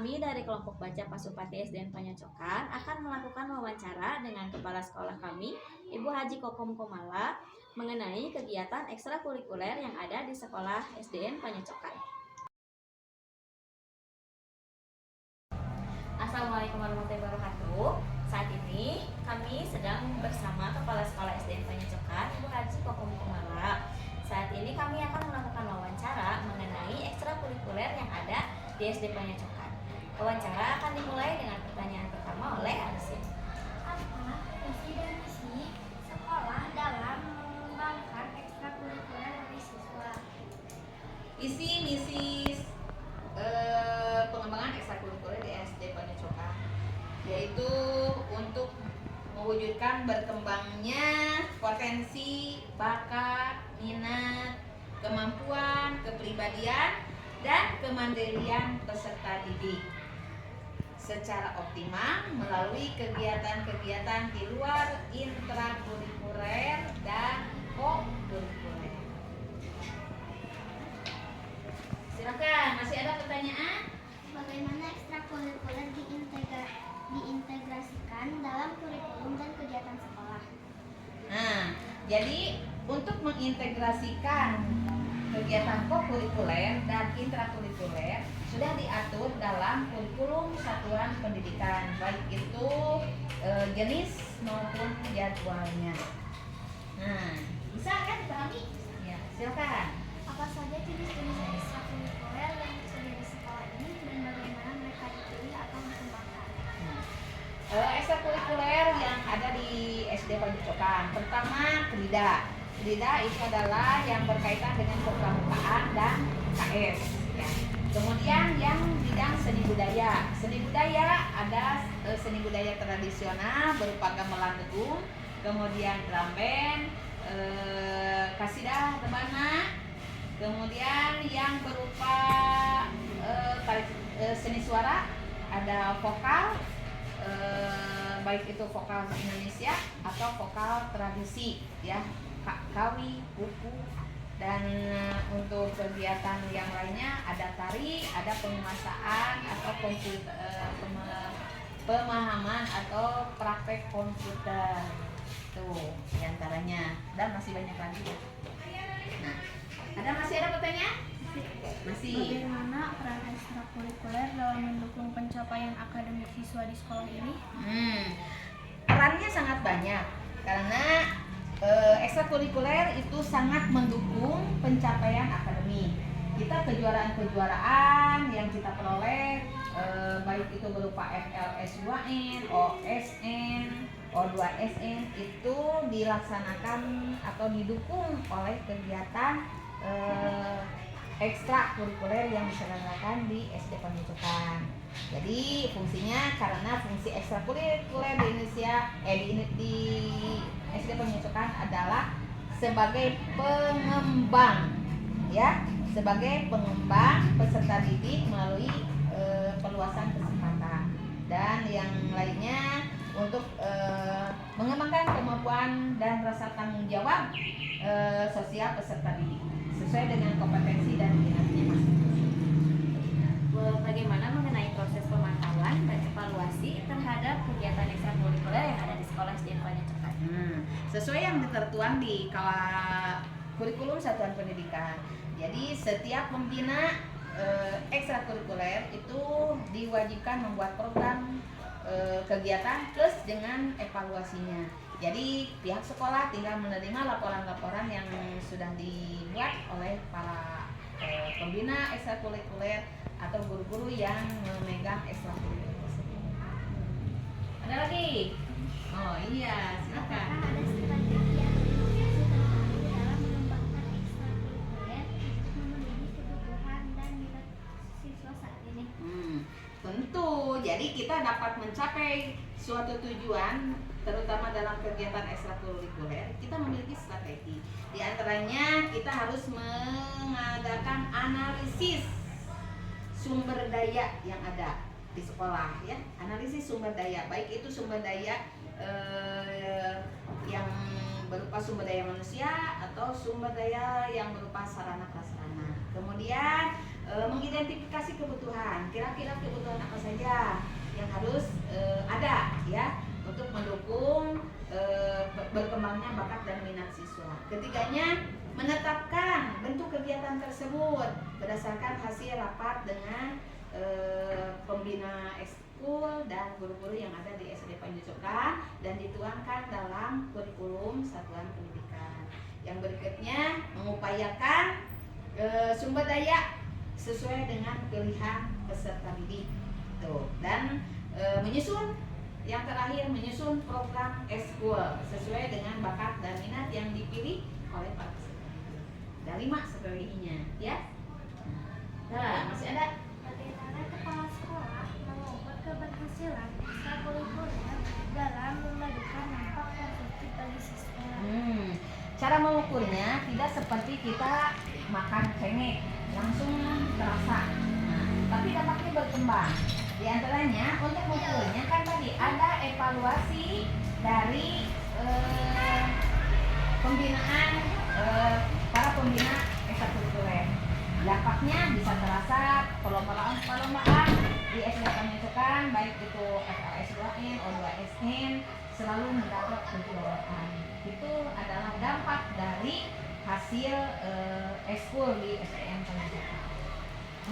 kami dari kelompok baca Pasupati SDN Panyocokan akan melakukan wawancara dengan kepala sekolah kami, Ibu Haji Kokom Komala, mengenai kegiatan ekstrakurikuler yang ada di sekolah SDN Panyocokan. Assalamualaikum warahmatullahi wabarakatuh. Saat ini kami sedang bersama kepala sekolah SDN Panyocokan, Ibu Haji Kokom Komala. Saat ini kami akan melakukan wawancara mengenai ekstrakurikuler yang ada di SD Panyocokan. Wawancara akan dimulai dengan pertanyaan pertama oleh Arsin. Apa visi dan misi sekolah dalam mengembangkan ekstrakurikuler bagi siswa? Isi misi pengembangan ekstrakurikuler di SD Panyocokan, yaitu untuk mewujudkan berkembangnya potensi, bakat, minat, kemampuan, kepribadian, dan kemandirian peserta didik secara optimal melalui kegiatan-kegiatan di luar intrakurikuler dan kokurikuler. Silakan, masih ada pertanyaan? Bagaimana ekstrakurikuler diintegrasikan dalam kurikulum dan kegiatan sekolah? Nah, jadi untuk mengintegrasikan kegiatan kokurikuler dan intrakurikuler sudah diatur dalam kurikulum satuan pendidikan, baik itu jenis maupun jadwalnya. Nah, bisa kan dipahami? Ya, silakan. Apa saja jenis-jenis ekstrakurikuler yang tersedia di sekolah ini dan bagaimana mereka dipilih atau dikembangkan? Ekstrakurikuler yang ada di SD Panyocokan, pertama KRIDA. KRIDA itu adalah yang berkaitan dengan kepramukaan dan KS. Ya. Kemudian yang bidang seni budaya. Seni budaya ada seni budaya tradisional berupa gamelan tegung, kemudian drum band, kasidah rebana, kemudian yang berupa seni suara, ada vokal, baik itu vokal Indonesia atau vokal tradisi, ya, kawi, buku. Dan untuk kegiatan yang lainnya ada tari, ada penguasaan atau pemahaman atau praktek komputer, tuh diantaranya, dan masih banyak lagi. Nah, masih ada pertanyaan? Masih. Bagaimana peran ekstrakurikuler dalam mendukung pencapaian akademik siswa di sekolah ini? Perannya sangat banyak karena ekstrakurikuler itu sangat mendukung pencapaian akademik. Kita kejuaraan-kejuaraan yang kita peroleh, baik itu berupa FLS 2N, OSN, O2SN, itu dilaksanakan atau didukung oleh kegiatan ekstrakurikuler yang diselenggarakan di SD Panyocokan. Jadi fungsinya, karena fungsi ekstrakurikuler di Indonesia di SD Panyocokan adalah sebagai pengembang, ya, sebagai pengembang peserta didik melalui perluasan kesempatan, dan yang lainnya untuk mengembangkan kemampuan dan rasa tanggung jawab sosial peserta didik sesuai dengan kompetensi dan minatnya masing-masing. Bagaimana mengenai proses pemantauan dan evaluasi terhadap kegiatan ekstrakurikuler yang ada di sekolah SDN Panyocokan? Sesuai yang tertuang di kurikulum satuan pendidikan. Jadi setiap pembina ekstrakurikuler itu diwajibkan membuat program kegiatan plus dengan evaluasinya. Jadi pihak sekolah tinggal menerima laporan-laporan yang sudah dibuat oleh para pembina ekstrakurikuler atau guru-guru yang memegang ekstrakurikuler tersebut. Ada lagi? Oh iya, silakan. Apakah ada strategi yang dilakukan dalam mengembangkan ekstrakurikuler untuk memenuhi kebutuhan dan minat siswa saat ini? Tentu, jadi kita dapat mencapai suatu tujuan, terutama dalam kegiatan ekstrakurikuler, kita memiliki strategi. Di antaranya kita harus mengadakan analisis sumber daya yang ada di sekolah, ya. Analisis sumber daya, baik itu sumber daya yang berupa sumber daya manusia atau sumber daya yang berupa sarana prasarana. Kemudian mengidentifikasi kebutuhan. Kira-kira kebutuhan apa saja yang harus ada ya untuk mendukung berkembangnya bakat dan minat siswa. Ketiganya, menetapkan bentuk kegiatan tersebut berdasarkan hasil rapat dengan pembina ekskul dan guru-guru yang ada di SD Panjucokan dan dituangkan dalam kurikulum satuan pendidikan. Yang berikutnya, mengupayakan sumber daya sesuai dengan pilihan peserta didik. Tuh. Dan menyusun, yang terakhir, menyusun program ekskul sesuai dengan bakat dan minat yang dipilih oleh para peserta didik. Ada 5 strateginya, ya. Nah, masih ada? Bagaimana kepala sekolah mengukur keberhasilan ekstrakurikuler dalam memadukan dampak positif bagi siswa? Cara mengukurnya tidak seperti kita makan cengek langsung terasa, tapi dampaknya berkembang. Di antaranya untuk mengukurnya kan tadi ada evaluasi dari pembinaan para pembina ekstrakurikuler. Dampaknya bisa terasa perlombaan di SD Panjucokan, baik itu FLS 2N, O2SN, selalu mendapat penjualan. Itu adalah dampak dari hasil ekskul di STM Panjucokan.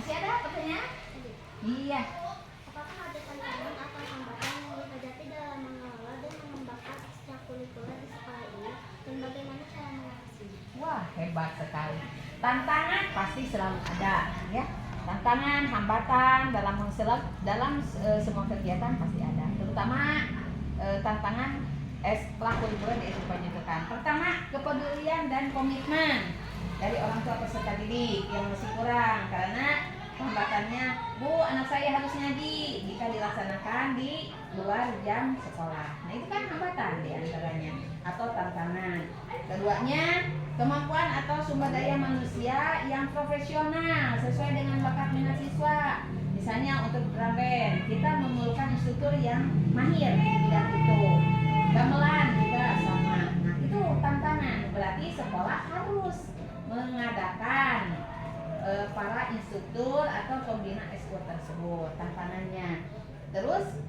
Masih ada pertanyaan? Iya. Apakah ada tantangan atau hambatan yang dihadapi dalam mengelola dan mengembangkan ekstrakurikuler di sekolah ini, dan bagaimana cara mengatasinya? Wah, hebat sekali. Tantangan pasti selalu ada, ya. Tantangan, hambatan dalam semua kegiatan pasti ada. Terutama tantangan ekstrakurikuler di SD Panjucokan. Pertama, kepedulian dan komitmen dari orang tua peserta didik yang masih kurang, karena hambatannya, Bu, anak saya harus ngaji jika dilaksanakan di luar jam sekolah. Nah, itu kan hambatan di antaranya atau tantangan. Keduanya, kemampuan atau sumber daya manusia yang profesional sesuai dengan bakat minat siswa. Misalnya untuk drum band, kita memerlukan instruktur yang mahir di bidang itu. Gamelan juga sama. Nah, itu tantangan. Berarti sekolah harus mengadakan para instruktur atau pembina ekskul tersebut. Tantangannya. Terus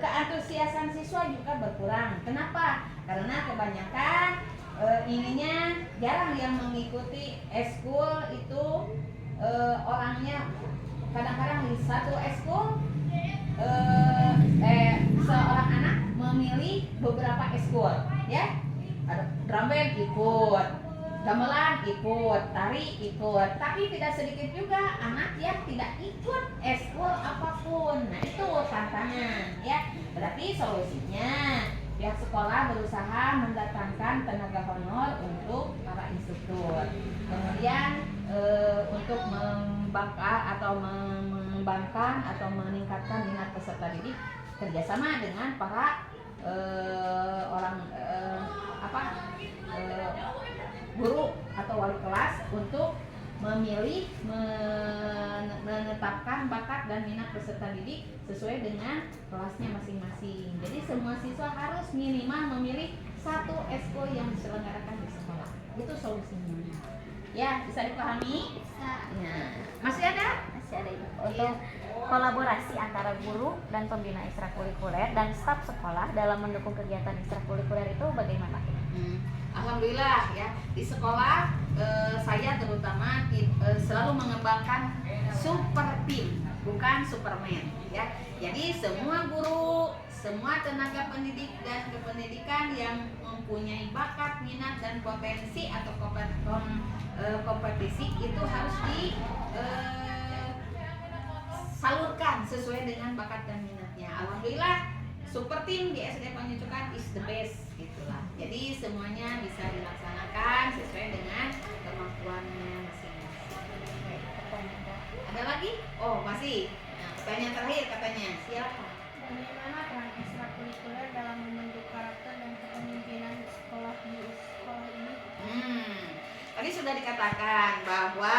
keantusiasan siswa juga berkurang. Kenapa? Karena kebanyakan ininya jarang yang mengikuti ekskul itu, orangnya kadang-kadang di satu ekskul seorang anak memilih beberapa ekskul, ya. Ada drum band ikut, gamelan ikut, tari ikut, tapi tidak sedikit juga anak yang tidak ikut ekskul apapun. Nah, itu tantangan, ya. Berarti solusinya pihak sekolah berusaha mendatangkan tenaga honor untuk para instruktur. Kemudian untuk mengembangkan atau meningkatkan minat peserta didik, kerjasama dengan para guru atau wali kelas untuk memilih, menetapkan bakat dan minat peserta didik sesuai dengan kelasnya masing-masing. Jadi semua siswa harus minimal memilih satu ekskul yang diselenggarakan di sekolah. Itu solusinya. Ya, bisa dipahami? Bisa. Ya. Masih ada? Masih ada Ibu. Untuk kolaborasi antara guru dan pembina ekstrakurikuler dan staf sekolah dalam mendukung kegiatan ekstrakurikuler itu bagaimana? Alhamdulillah ya, di sekolah saya terutama selalu mengembangkan super team, bukan superman ya. Jadi semua guru, semua tenaga pendidik dan kependidikan yang mempunyai bakat, minat dan potensi atau kompetisi itu harus disalurkan sesuai dengan bakat dan minatnya. Alhamdulillah super team di SD Panjucokan is the best gitulah. Jadi semuanya bisa dilaksanakan sesuai dengan kemampuannya masing-masing. Ada lagi? Oh, masih. Nah, pertanyaan terakhir katanya. Siapa? Bagaimana peran ekstrakurikuler dalam membentuk karakter dan kepemimpinan sekolah di sekolah ini? Tadi sudah dikatakan bahwa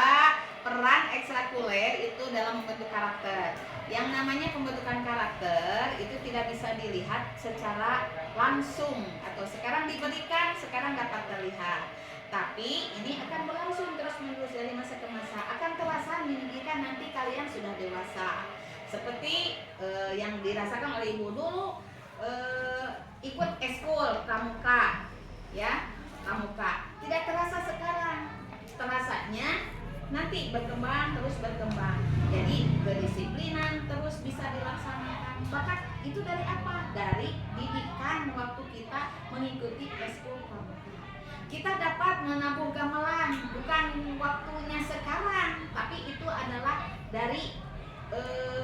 peran ekstrakurikuler itu dalam membentuk karakter. Yang namanya pembentukan karakter itu tidak bisa dilihat secara langsung atau sekarang diberikan, sekarang dapat terlihat. Tapi ini akan berlangsung terus-menerus dari masa ke masa. Akan terasa meninggikan nanti kalian sudah dewasa. Seperti yang dirasakan oleh ibu dulu, ikut eskul pramuka, ya pramuka. Tidak terasa sekarang, terasanya nanti berkembang, terus berkembang. Jadi kedisiplinan terus bisa dilaksanakan. Bahkan itu dari apa? Dari didikan waktu kita mengikuti eskul pramuka. Kita dapat menabung gamelan, bukan waktunya sekarang, tapi itu adalah dari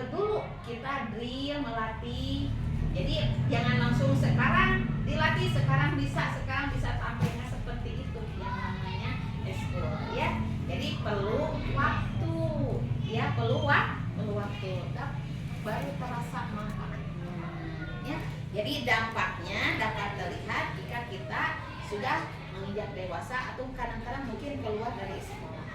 dulu kita drill melatih. Jadi jangan langsung sekarang dilatih, sekarang bisa tampilnya seperti itu yang namanya eskul, ya. Jadi perlu waktu, ya perlu waktu, baru terasa manfaatnya, ya. Jadi dampaknya dapat terlihat jika kita sudah menginjak dewasa atau kadang-kadang mungkin keluar dari sekolah.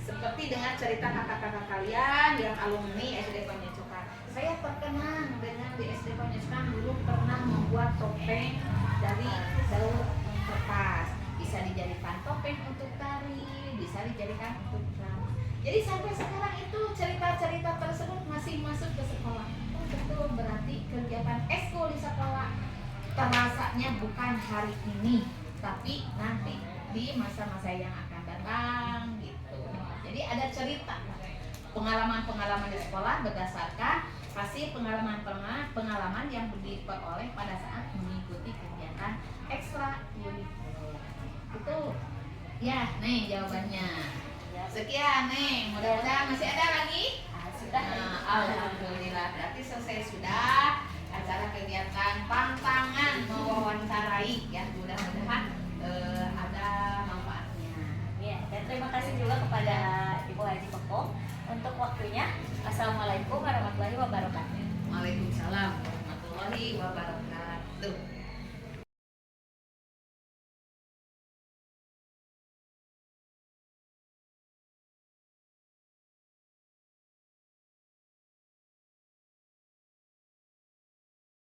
Seperti dengan cerita kakak-kakak kalian yang alumni SD Panyacokan. Saya terkenang dengan di SD Panyacokan dulu pernah membuat topeng dari daun kertas. Bisa dijadikan topeng untuk tari, bisa dijadikan untuk drama. Jadi sampai sekarang itu cerita-cerita tersebut masih masuk ke sekolah. Oh betul, berarti kegiatan eskul di sekolah terasanya bukan hari ini, tapi nanti di masa-masa yang akan datang gitu. Jadi ada cerita pengalaman-pengalaman di sekolah berdasarkan hasil pengalaman yang diperoleh pada saat mengikuti kegiatan ekstrakurikuler. Itu ya, nih jawabannya. Sekian nih, mudah-mudahan masih ada lagi. Sudah. Alhamdulillah, berarti selesai sudah acara kegiatan tantangan mewawancarai, ya. Mudah-mudahan ada manfaatnya. Ya, dan terima kasih juga kepada Ibu Haji Pekong untuk waktunya. Assalamualaikum warahmatullahi wabarakatuh. Waalaikumsalam warahmatullahi wabarakatuh.